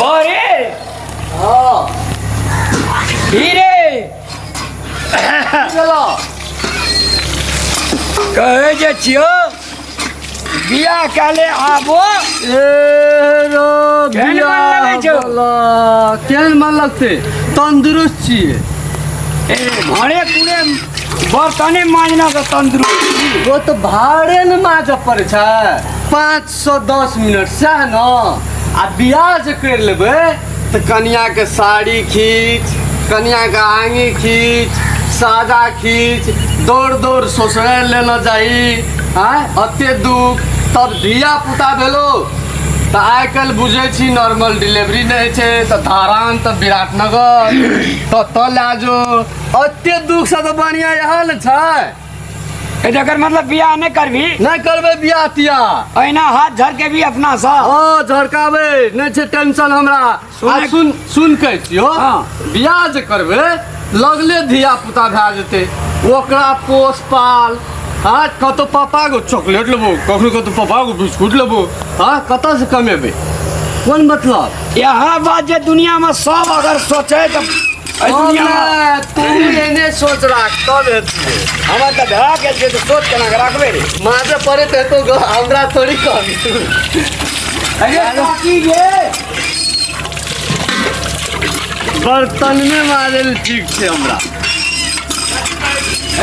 बरे हाँ हीरे चलो कहे जे छियो बिया काले आबो केहन मन लगै छौ? केहन मन लगते तंदुरुस्त छिए घरे कुड़े बर्तने मांजना से तंदुरुस्त वो तो भाड़े न माज पड़े छै 510 मिनट सह न आ बियाह जे कर लेबै तो कन्या के साड़ी खींच कन्या के आंगी खींच साजा खींच दौड़ दौड़ ससुराल लेना जाही अते दुख तब धिया पुता भेलो तो आइ काल्हि बुझे छी नॉर्मल डिलीवरी नहीं छै तो धारान तो विराटनगर तो लए जो अते दुख से तो बढ़िया यहाँ न छै एकर मतलब बियाह नहीं करबी नहीं करबे बियाह तिया अहिना हाथ झर के भी अपना सा हाँ झड़काबे नहीं छै टेंशन हमरा आ सुन के छियो बियाह जे करबे लगले धिया पुता भए जेते ओकरा पोस पाल हाँ कतो पापा को चॉकलेट लेबो कखनो कतो पापा को बिस्कुट लेबो हाँ कतऽ से कमेबे कोन मतलब यहाँ बात जे दुनिया में सब अगर सोचे तो दुनिया में तू एने सोच राख तब हेतै हमार तो धरा गेल छै तो सोच केना के रखबे रे माजे पड़े तो हमरा थोड़ी कहबी अरे काकी गे बर्तन में मारे ठीक छै हमरा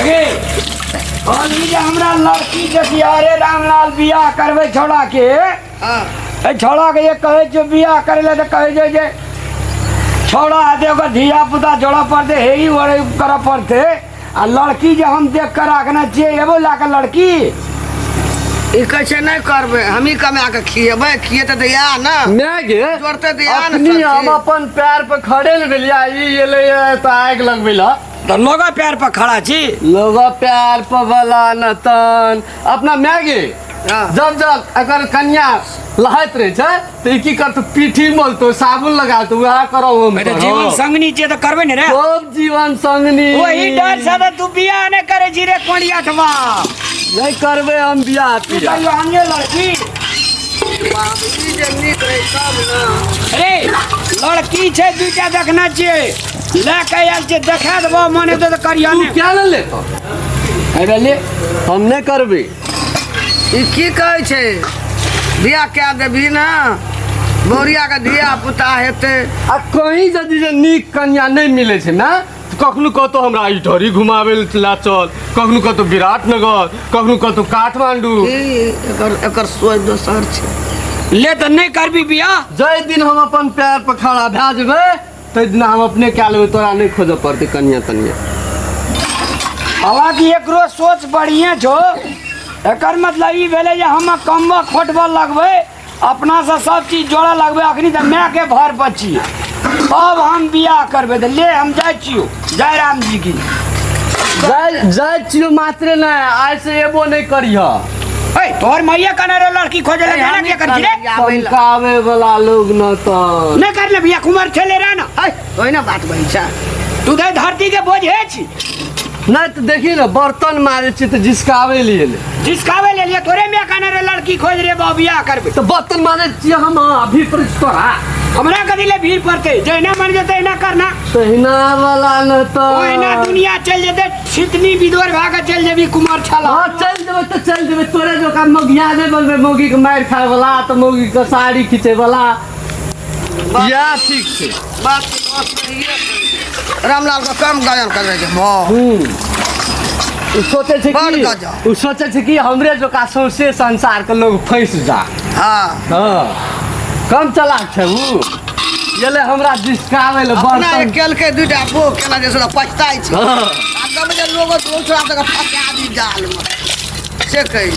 अरे कहली जे हमरा लड़की के बियाहे रामलाल बियाह करबे छोड़ा के छोड़ा के ये कहे जो बियाह करे ले तो कहे जे छोड़ा आते ओकर धिया पुता जोड़ा पड़ते हे ही वही कर पड़ते आ लड़की जे हम देख कर रखना चाहिए एबो ला के लड़की ई कैसे नहीं करबे हम ही कमा के खिएबे खिएते तो या ना मैं गे जोड़ते तो या अपनी ना हम अपन पैर पे खड़े न भेलिया ई एले तो आग लगबेला तो लोग पैर पर खड़ा छी लोग पैर पर वाला नतन अपना मैगे जब जब अगर कन्या लहत रहे छै तो की करतो पीठी मलतो साबुन लगातो वह करो हम जीवन संगनी चाहिए तो करबे ने रे खूब जीवन संगनी वही डर से तो तू बियाह नहीं करे छी रे कोड़िया ठवा नहीं करबे हम बियाह तू कहियो आंगे लड़की बाबूजी जे नीक रहे सब ना अरे लड़की छे दूटा देखना चाहिए लेके आयल छे देखा देबो मने तो करिया तू ने क्या न लेतो अरे ले हम नहीं करबे ई की कहै छै बियाह क्या देबी ना बोरिया के धिया पुता हेते आ कहीं यदि जे नीक कन्या नहीं मिले छै ना कखनो कतो हमरा इटहरी घुमावे ला चल कखनो कतो विराटनगर कखनो कतो काठमांडू एकर सोच दोसर छै ले तो नहीं करबी बियाह जय दिन हम अपन पैर पर खड़ा भए जेबै तै दिन हम अपने कए लेबै तोरा नहीं खोजऽ पड़तै कन्या तन्या हालांकि एकरो सोच बढ़िया छो एकर मतलब ई भेले जे हम कमबो खोटबो लगबै अपना से सब चीज जोड़ा लगबै अखनी त मैं के भर बची अब हम बियाह करबै त ले हम जाय छियो जय राम जी की जय जय छियो मात्रे नहीं आइ से एबो नहीं करिह ए तोर मैया कने रे लड़की खोजे ले जाना के कर रे चमकावे वाला लोग न तो नहीं कर ले बियाह कुमार छले रे ना ओइ ना बात भइ छै तू दे धरती के बोझ है छी नहीं तो देखी ना बर्तन मारे छी तो जिसकावे लिए ले जिसकावे ले लिए तोरे में कने रे लड़की खोज रे बा बियाह करबै तो बर्तन मारे छी हम अभी पर तोरा हमरा कदी ले भीड़ पड़ते जैना मन जते ना करना तहिना वाला न तो ओहिना दुनिया चल जेते छितनी विदोर भागा चल जेबी कुमार छला हाँ चल देबै तो चल देबै तोरे जो का मगिया नहीं बनबे मोगी के मार खाए वाला तो मोगी के साड़ी खींचे वाला या ठीक छै बात सही है रामलाल का काम गायन कर रहे छै उ सोचे छै बड़ कि गजब। उ सोचे छै कि हमरे जो का सौंसे संसार के लोग फंस जा हां हाँ कम चलाक छै उ येले हमरा जिसकावे ले अपना बर्तन केल के दुटा बो केला जे पछताई छै हाँ आगम जे लोग दूसरा तक फंसा दी जाल में से कही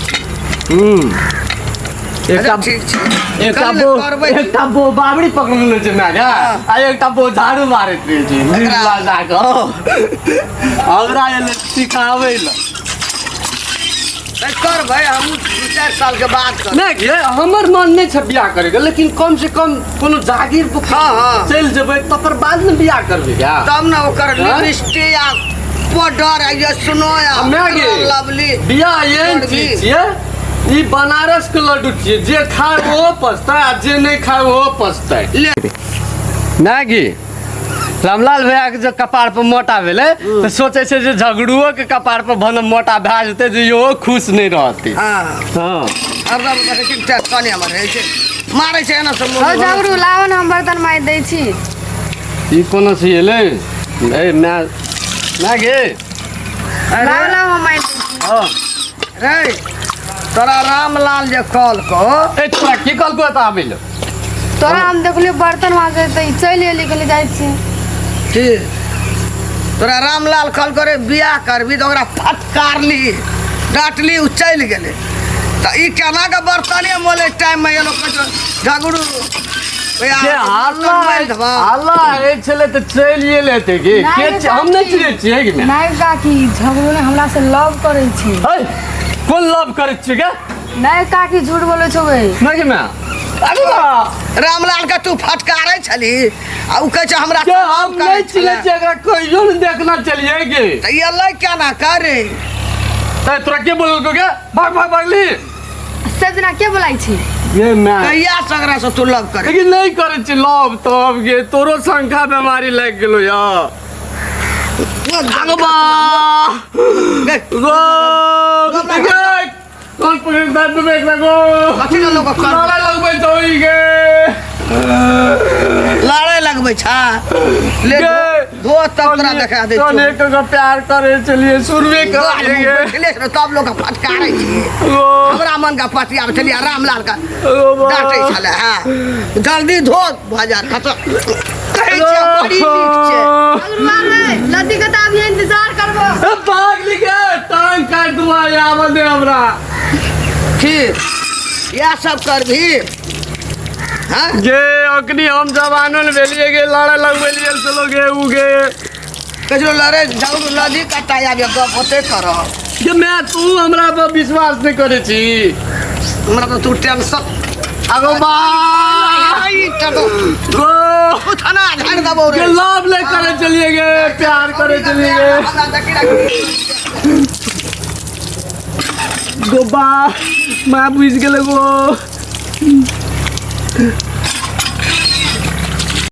एकटा ठीक छै एकटा बो बाबड़ी पकड़ले छै मैगा आ एकटा बो झाड़ू मारैत रहै छै नीला जाके हमरा येले सिखावे ले कर भाई हम 2-4 साल के बाद कर नहीं ये हमर मन नहीं छै बियाह करेगा लेकिन कम से कम कोनो जागीर पर हाँ। चल जेबै तकर बाद में बियाह करबे क्या तब ना ओकर लिपस्टिक या पाउडर या सुनो या मैगी लवली बियाह ये चीज छियै ई बनारस के लड्डू छियै, जे खाए वो पछतै आ जे नहीं खाए वो पछतै। ले ना की रामलाल भैया के जो कपार पर मोटा भेले तो सोचे छै जे झगड़ुओ के कपार पर भन मोटा भए जेतै जे यो खुश नहीं रहतै। हाँ हाँ अब देखे ठीक-ठाक कनी हमर है छै मारै छै ना सब हो झगड़ू लाओ ना हम बर्तन माज दै छी। ई कोनो छियै ले ए मैं गे लाओ लाओ हम माज दै छी। हाँ रे तोरा रामलाल जे कॉल को ए तोरा की कल को ता आबिल तोरा हम देखलियो बर्तन माजे त चलि एली कहली जाइ छी। की तोरा रामलाल कॉल करे बियाह करबी तो ओकरा फटकारली डांटली उ चल गेले त ई केना के बर्तने मोले टाइम में ये लोग झगड़ू के अल्लाह ए छले त चलिए लेते के हम नहीं चिरे छियै कि नहीं काकी झगड़ू ने हमरा से लव करे छी। ए कोन लव करे छियै के नहीं काकी झूठ बोले छवे। नहीं कि मैं अरे रामलाल के तू फटकारे छली आ उ कहे छै हमरा के हम नहीं चिरे छियै एकरा कहियो नहीं देखना चलिए के त ये लै क्या ना करे ए तोरा के बोलल को के भाग भाग भागली सब जना के बोलाई छी। ये मैं कहिया सगरा से तू लव करे लेकिन नहीं करे छी लव तब गे तोरो संख्या बीमारी लग गेलो या भगवा गो गे कौन पकड़ दर्द में एक लगो कथी न लोग कर लड़ा लगबै तोई गे लड़े लगबै छा ले दो तब तोरा देखा दे तोने को प्यार करे चलिए शुरुए करेंगे ले तब लोग फटकारे छी ओ हमरा मन का पतिया चलिए रामलाल का ओ डांटे छले हां जल्दी धो बाजार खत्म कहै छै बड़ी नीक छै झगड़ू रे लद्दी के त अभी इंतजार करबो। भाग लिखे टांग काट दूंगा याद दे हमरा ठीक या सब कर भी हां गे अखनी हम जवानन भेलिए गे लड़ा लगबेलिए चलो गे उगे कजरो लड़े झगड़ू लदी कटाया बे गप होते कर कि मैं तू हमरा पर विश्वास नहीं करे छी हमरा तो तू टेंशन अगो बा आई टडो गो थाना झाड़ दबो रे के लव ले करे चलिए गे प्यार करे चलिए गे गो बा मैं बुझ गेले गो